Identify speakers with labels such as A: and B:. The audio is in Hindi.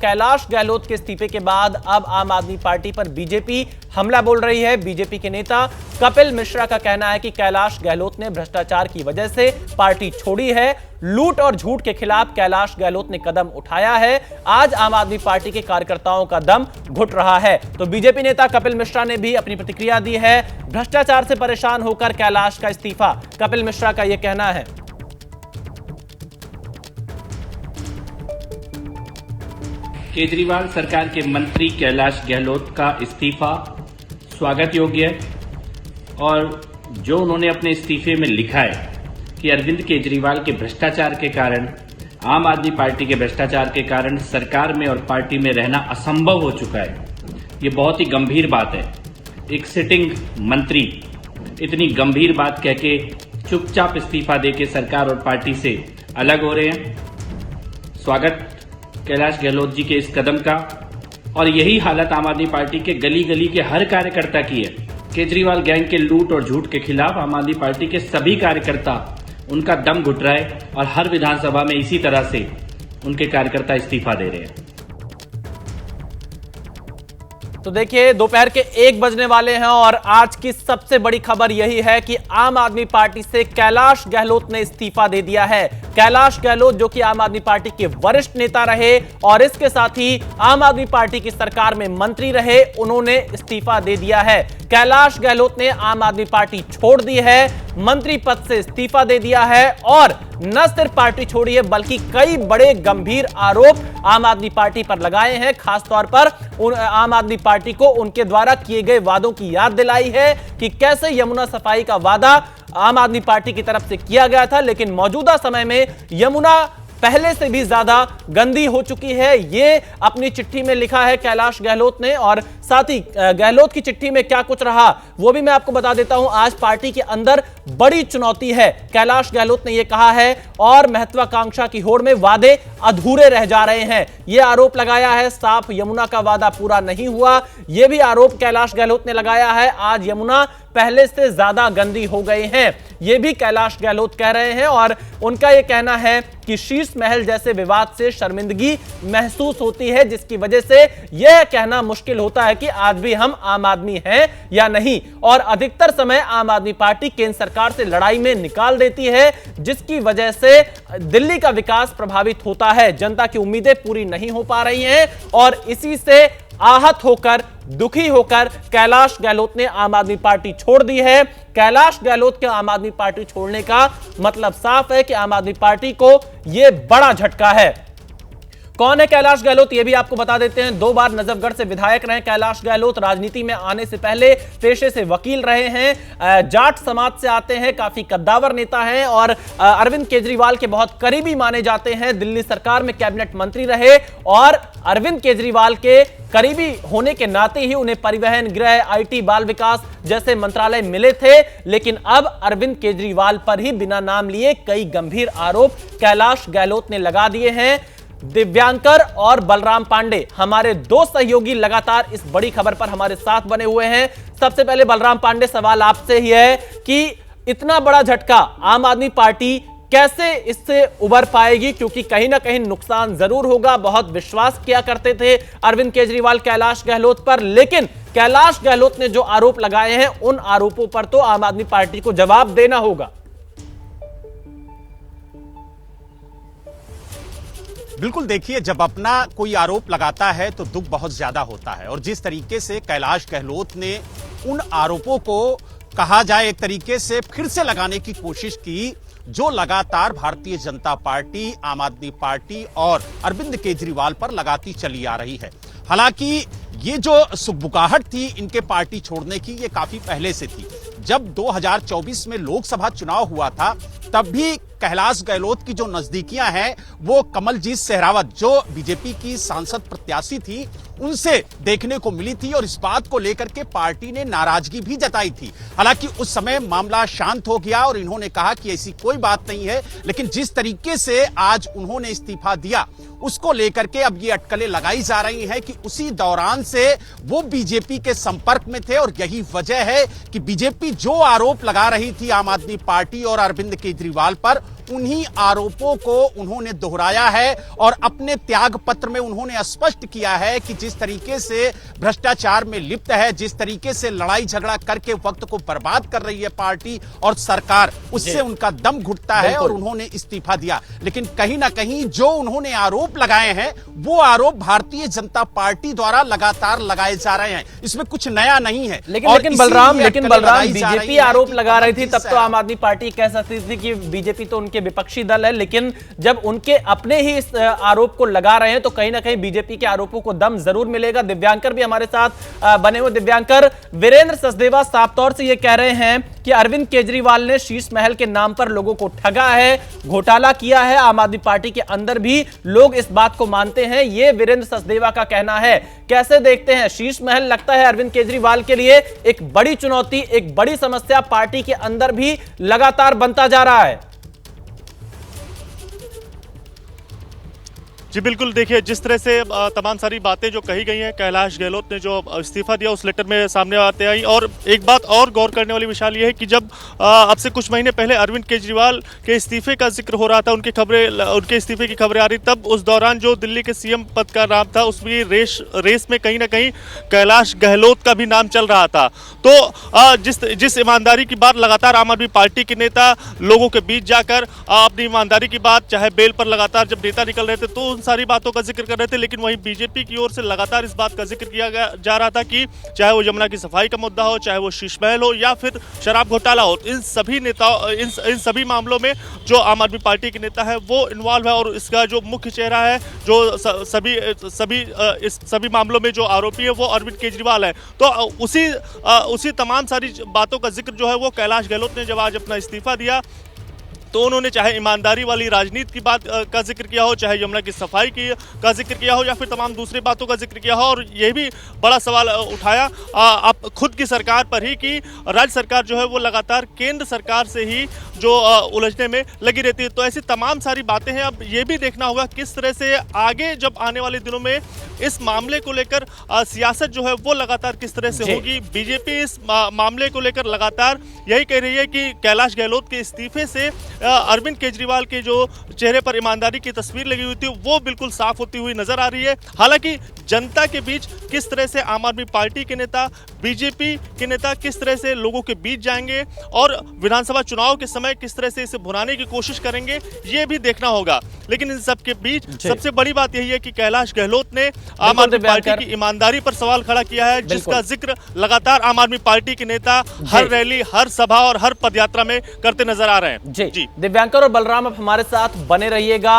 A: कैलाश गहलोत के इस्तीफे के बाद अब आम आदमी पार्टी पर बीजेपी हमला बोल रही है। बीजेपी के नेता कपिल मिश्रा का कहना है कि कैलाश गहलोत ने भ्रष्टाचार की वजह से पार्टी छोड़ी है। लूट और झूठ के खिलाफ कैलाश गहलोत ने कदम उठाया है। आज आम आदमी पार्टी के कार्यकर्ताओं का दम घुट रहा है। तो बीजेपी नेता कपिल मिश्रा ने भी अपनी प्रतिक्रिया दी है। भ्रष्टाचार से परेशान होकर कैलाश का इस्तीफा, कपिल मिश्रा का यह कहना है।
B: केजरीवाल सरकार के मंत्री कैलाश गहलोत का इस्तीफा स्वागत योग्य है और जो उन्होंने अपने इस्तीफे में लिखा है कि अरविंद केजरीवाल के भ्रष्टाचार के कारण, आम आदमी पार्टी के भ्रष्टाचार के कारण सरकार में और पार्टी में रहना असंभव हो चुका है, ये बहुत ही गंभीर बात है। एक सिटिंग मंत्री इतनी गंभीर बात कह के चुपचाप इस्तीफा देके सरकार और पार्टी से अलग हो रहे हैं। स्वागत कैलाश गहलोत जी के इस कदम का। और यही हालत आम आदमी पार्टी के गली गली के हर कार्यकर्ता की है। केजरीवाल गैंग के लूट और झूठ के खिलाफ आम आदमी पार्टी के सभी कार्यकर्ता, उनका दम घुट रहा है और हर विधानसभा में इसी तरह से उनके कार्यकर्ता इस्तीफा दे रहे हैं।
A: तो देखिए, दोपहर के 1 बजने वाले हैं और आज की सबसे बड़ी खबर यही है कि आम आदमी पार्टी से कैलाश गहलोत ने इस्तीफा दे दिया है। कैलाश गहलोत जो कि आम आदमी पार्टी के वरिष्ठ नेता रहे और इसके साथ ही आम आदमी पार्टी की सरकार में मंत्री रहे, उन्होंने इस्तीफा दे दिया है। कैलाश गहलोत ने आम आदमी पार्टी छोड़ दी है, मंत्री पद से इस्तीफा दे दिया है और न सिर्फ पार्टी छोड़ी है बल्कि कई बड़े गंभीर आरोप आम आदमी पार्टी पर लगाए हैं। खासतौर पर आम आदमी पार्टी को उनके द्वारा किए गए वादों की याद दिलाई है कि कैसे यमुना सफाई का वादा आम आदमी पार्टी की तरफ से किया गया था, लेकिन मौजूदा समय में यमुना पहले से भी ज्यादा गंदी हो चुकी है। ये अपनी चिट्ठी में लिखा है कैलाश गहलोत ने और साथ ही गहलोत की चिट्ठी में क्या कुछ रहा वो भी मैं आपको बता देता हूं। आज पार्टी के अंदर बड़ी चुनौती है, कैलाश गहलोत ने यह कहा है, और महत्वाकांक्षा की होड़ में वादे अधूरे रह जा रहे हैं। यह आरोप लगाया है। साफ यमुना का वादा पूरा नहीं हुआ, यह भी आरोप कैलाश गहलोत ने लगाया है। आज यमुना पहले से ज्यादा गंदी हो गई हैं, यह भी कैलाश गहलोत कह रहे हैं और उनका यह कहना है कि शीश महल जैसे विवाद से शर्मिंदगी महसूस होती है, जिसकी वजह से यह कहना मुश्किल होता है कि आज भी हम आम आदमी हैं या नहीं। और अधिकतर समय आम आदमी पार्टी केंद्र सरकार से लड़ाई में निकाल देती है, जिसकी वजह से दिल्ली का विकास प्रभावित होता है। जनता की उम्मीदें पूरी नहीं हो पा रही हैं और इसी से आहत होकर, दुखी होकर कैलाश गहलोत ने आम आदमी पार्टी छोड़ दी है। कैलाश गहलोत के आम आदमी पार्टी छोड़ने का मतलब साफ है कि आम आदमी पार्टी को यह बड़ा झटका है। कौन है कैलाश गहलोत, यह भी आपको बता देते हैं। 2 बार नजफगढ़ से विधायक रहे कैलाश गहलोत। राजनीति में आने से पहले पेशे से वकील रहे हैं, जाट समाज से आते हैं, काफी कद्दावर नेता हैं और अरविंद केजरीवाल के बहुत करीबी माने जाते हैं। दिल्ली सरकार में कैबिनेट मंत्री रहे और अरविंद केजरीवाल के करीबी होने के नाते ही उन्हें परिवहन, गृह, IT, बाल विकास जैसे मंत्रालय मिले थे। लेकिन अब अरविंद केजरीवाल पर ही बिना नाम लिए कई गंभीर आरोप कैलाश गहलोत ने लगा दिए हैं। दिव्यांकर और बलराम पांडे हमारे 2 सहयोगी लगातार इस बड़ी खबर पर हमारे साथ बने हुए हैं। सबसे पहले बलराम पांडे, सवाल आपसे ही है कि इतना बड़ा झटका आम आदमी पार्टी कैसे इससे उबर पाएगी, क्योंकि कहीं ना कहीं नुकसान जरूर होगा। बहुत विश्वास किया करते थे अरविंद केजरीवाल कैलाश गहलोत पर, लेकिन कैलाश गहलोत ने जो आरोप लगाए हैं उन आरोपों पर तो आम आदमी पार्टी को जवाब देना होगा।
C: बिल्कुल, देखिए, जब अपना कोई आरोप लगाता है तो दुख बहुत ज्यादा होता है और जिस तरीके से कैलाश गहलोत ने उन आरोपों को, कहा जाए एक तरीके से, फिर से लगाने की कोशिश की जो लगातार भारतीय जनता पार्टी, आम आदमी पार्टी और अरविंद केजरीवाल पर लगाती चली आ रही है। हालांकि ये जो सुगबुगाहट थी इनके पार्टी छोड़ने की, ये काफी पहले से थी। जब 2024 में लोकसभा चुनाव हुआ था तब भी कैलाश गहलोत की जो नजदीकियां हैं वो कमलजीत सहरावत, जो बीजेपी की सांसद प्रत्याशी थी, उनसे देखने को मिली थी और इस बात को लेकर के पार्टी ने नाराजगी भी जताई थी। हालांकि उस समय मामला शांत हो गया और इन्होंने कहा कि ऐसी कोई बात नहीं है, लेकिन जिस तरीके से आज उन्होंने इस्तीफा दिया उसको लेकर के अब ये अटकलें लगाई जा रही हैं कि उसी दौरान से वो बीजेपी के संपर्क में थे और यही वजह है कि बीजेपी जो आरोप लगा रही थी आम आदमी पार्टी और अरविंद केजरीवाल पर, उन्हीं आरोपों को उन्होंने दोहराया है और अपने त्याग पत्र में उन्होंने स्पष्ट किया है कि जिस तरीके से भ्रष्टाचार में लिप्त है, जिस तरीके से लड़ाई झगड़ा करके वक्त को बर्बाद कर रही है पार्टी और सरकार, उससे उनका दम घुटता है और उन्होंने इस्तीफा दिया। लेकिन कहीं ना कहीं जो उन्होंने आरोप लगाए हैं वो आरोप भारतीय जनता पार्टी द्वारा लगातार लगाए जा रहे हैं, इसमें कुछ नया नहीं है।
A: लेकिन बलराम बीजेपी आरोप लगा रही थी, तब तो आम आदमी पार्टी कह सकती थी कि बीजेपी तो उनके विपक्षी दल है, लेकिन जब उनके अपने ही इस आरोप को लगा रहे हैं तो कहीं ना कहीं बीजेपी के आरोपों को दम जरूर मिलेगा। दिव्यांकर भी हमारे साथ बने हुए। दिव्यांकर, वीरेंद्र सचदेवा साफ तौर से यह कह रहे हैं कि अरविंद केजरीवाल ने शीश महल के नाम पर लोगों को ठगा है, घोटाला किया है। आम आदमी पार्टी के अंदर भी लोग इस बात को मानते हैं, यह वीरेंद्र सचदेवा का कहना है। कैसे देखते हैं शीश महल? लगता है अरविंद केजरीवाल के लिए एक बड़ी चुनौती, एक बड़ी समस्या पार्टी के अंदर भी लगातार बनता जा रहा है।
D: जी बिल्कुल, देखिए जिस तरह से तमाम सारी बातें जो कही गई हैं, कैलाश गहलोत ने जो इस्तीफा दिया उस लेटर में सामने आते आई। और एक बात और गौर करने वाली विशाल ये है कि जब अब से कुछ महीने पहले अरविंद केजरीवाल के इस्तीफे का जिक्र हो रहा था, उनके इस्तीफे की खबरें आ रही, तब उस दौरान जो दिल्ली के सीएम पद का नाम था उसमें रेस में कहीं ना कहीं कैलाश गहलोत का भी नाम चल रहा था। तो जिस ईमानदारी की बात लगातार आम आदमी पार्टी के नेता लोगों के बीच जाकर अपनी ईमानदारी की बात, चाहे बेल पर लगातार जब नेता निकल रहे थे तो सारी बातों का जिक्र कर रहे थे, लेकिन वहीं बीजेपी की ओर से लगातार इस बात का जिक्र किया जा रहा था कि चाहे वो यमुना की सफाई का मुद्दा हो, चाहे वो शीश महल हो या फिर शराब घोटाला हो, इन सभी नेताओं इन सभी मामलों में जो आम आदमी पार्टी के नेता है वो इन्वॉल्व है। और इसका जो मुख्य चेहरा है, जो इस सभी मामलों में जो आरोपी है वो अरविंद केजरीवाल है। तो उसी तमाम सारी बातों का जिक्र जो है वो कैलाश गहलोत ने जब आज अपना इस्तीफा दिया तो उन्होंने चाहे ईमानदारी वाली राजनीति की बात का जिक्र किया हो, चाहे यमुना की सफाई का जिक्र किया हो या फिर तमाम दूसरी बातों का जिक्र किया हो। और यह भी बड़ा सवाल उठाया आप खुद की सरकार पर ही कि राज्य सरकार जो है वो लगातार केंद्र सरकार से ही जो उलझने में लगी रहती है। तो ऐसी तमाम सारी बातें हैं। अब ये भी देखना होगा किस तरह से आगे जब आने वाले दिनों में इस मामले को लेकर सियासत जो है वो लगातार किस तरह से होगी। बीजेपी इस मामले को लेकर लगातार यही कह रही है कि कैलाश गहलोत के इस्तीफे से अरविंद केजरीवाल के जो चेहरे पर ईमानदारी की तस्वीर लगी हुई थी वो बिल्कुल साफ होती हुई नजर आ रही है। हालांकि जनता के बीच किस तरह से आम आदमी पार्टी के नेता, बीजेपी के नेता किस तरह से लोगों के बीच जाएंगे और विधानसभा चुनाव के समय किस तरह से इसे भुनाने की कोशिश करेंगे, ये भी देखना होगा। लेकिन इन सब के बीच सबसे बड़ी बात यही है कि कैलाश गहलोत ने आम आदमी पार्टी की ईमानदारी पर सवाल खड़ा किया है, जिसका जिक्र लगातार आम आदमी पार्टी के नेता हर रैली, हर सभा और हर पदयात्रा में करते नजर आ रहे हैं।
A: जी दिव्यांकर और बलराम, अब हमारे साथ बने रहिएगा।